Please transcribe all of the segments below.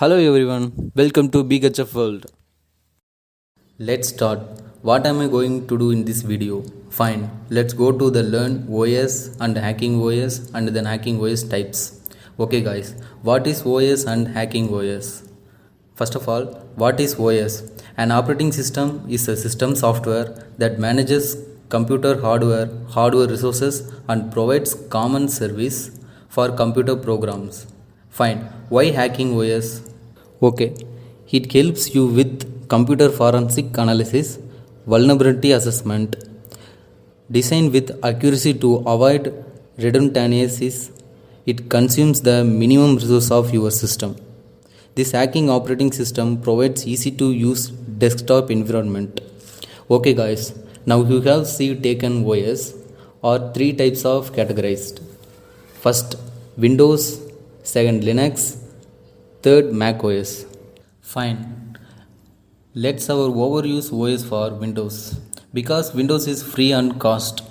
Hello everyone, welcome to BHF World. Let's start. What am I going to do in this video? Fine, let's go to the learn OS and hacking OS and then hacking OS types. Okay guys, what is OS and hacking OS? First of all, what is OS? An operating system is a system software that manages computer hardware resources and provides common service for computer programs. Fine, why hacking OS? Okay, it helps you with computer forensic analysis, vulnerability assessment, design with accuracy to avoid redundancies. It consumes the minimum resource of your system. This hacking operating system provides easy to use desktop environment. Okay guys, now you have see taken OS or three types of categorized. First Windows, second Linux, third Mac OS. Fine. Let's our overuse OS for Windows. Because Windows is free and cost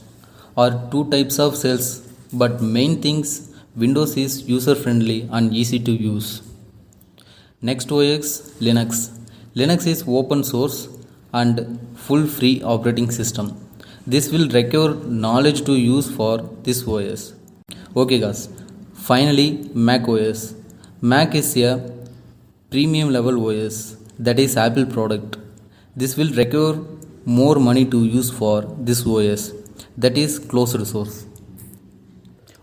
or two types of cells, but main things Windows is user friendly and easy to use. Next OS Linux. Linux is open source and full free operating system. This will require knowledge to use for this OS. Okay guys. Finally Mac OS. Mac is a premium level OS that is Apple product. This will require more money to use for this OS that is closed source.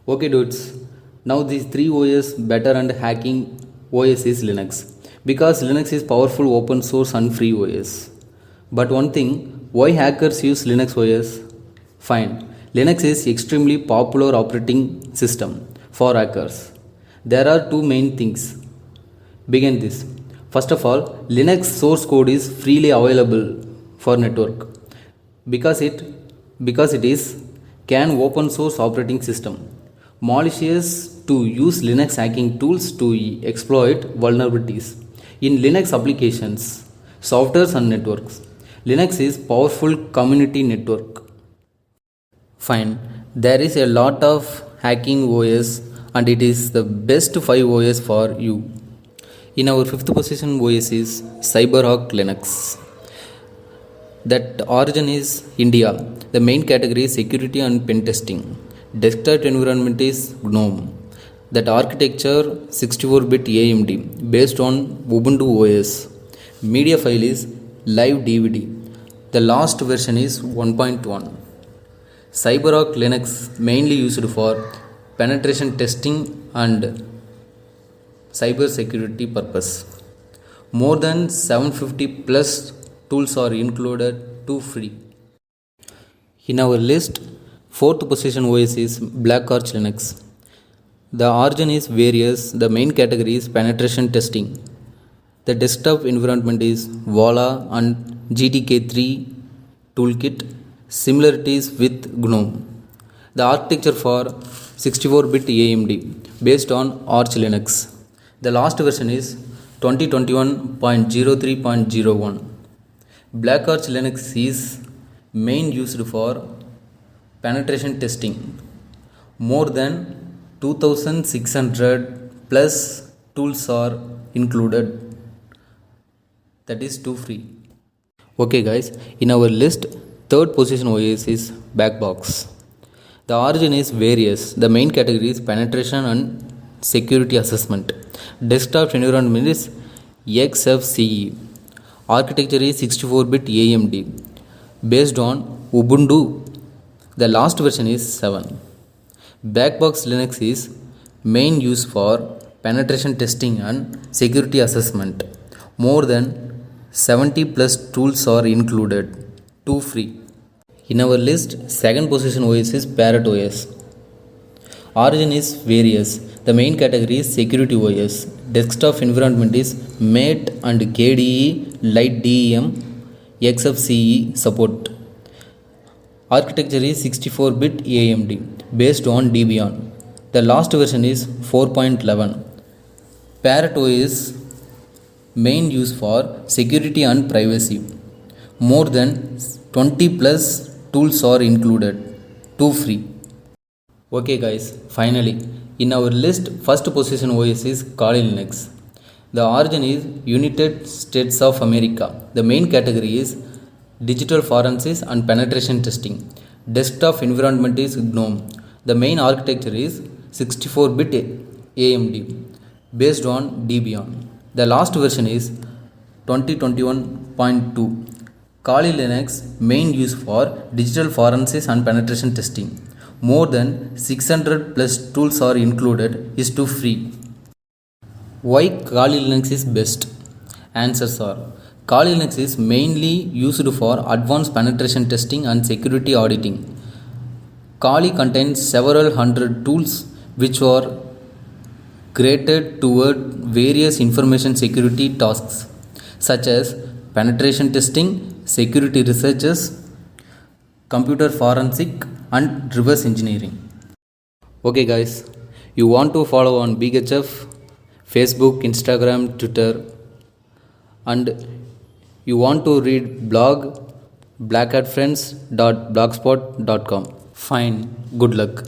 Okay dudes, now these three OS better and hacking OS is Linux because Linux is powerful open source and free OS. But one thing, why hackers use Linux OS? Fine, Linux is extremely popular operating system for hackers. There are two main things. Begin this. First of all, Linux source code is freely available for network because it is can open source operating system. Malicious to use Linux hacking tools to exploit vulnerabilities in Linux applications, softwares and networks. Linux is powerful community network. Fine, there is a lot of hacking OS and it is the best 5 OS for you. In our fifth position OS is CyberArk Linux. That origin is India. The main category is security and pen testing. Desktop environment is GNOME. That architecture 64-bit AMD based on Ubuntu OS. Media file is live DVD. The last version is 1.1. CyberArk Linux mainly used for penetration testing and cyber security purpose. More than 750 plus tools are included to free. In our list, fourth position OS is Black Arch Linux. The origin is various. The main category is penetration testing. The desktop environment is Voila and GTK3 toolkit. Similarities with GNOME. The architecture for 64-bit AMD based on Arch Linux. The last version is 2021.03.01. Black Arch Linux is main used for penetration testing. More than 2600 plus tools are included. That is too free. Okay guys, in our list, third position OS is Backbox. The origin is various. The main category is penetration and security assessment. Desktop environment is XFCE. Architecture is 64-bit AMD based on Ubuntu. The last version is 7. Backbox Linux is main use for penetration testing and security assessment. More than 70 plus tools are included. Too free. In our list, second position OS is Parrot OS. Origin is various. The main category is security OS. Desktop environment is Mate and KDE Lite DEM XFCE support. Architecture is 64-bit AMD based on Debian. The last version is 4.11. Parrot OS main use for security and privacy. More than 20 plus tools are included. Too free. Okay guys, finally, in our list, first position OS is Kali Linux. The origin is United States of America. The main category is digital forensics and penetration testing. Desktop environment is GNOME. The main architecture is 64-bit AMD based on Debian. The last version is 2021.2. Kali Linux main use for digital forensics and penetration testing. More than 600 plus tools are included is to free. Why Kali Linux is best? Answers are: Kali Linux is mainly used for advanced penetration testing and security auditing. Kali contains several hundred tools which are created toward various information security tasks such as penetration testing, security researches, computer forensic and reverse engineering. Okay guys, you want to follow on BigHF, Facebook, Instagram, Twitter, and you want to read blog blackhatfriends.blogspot.com. Fine, good luck.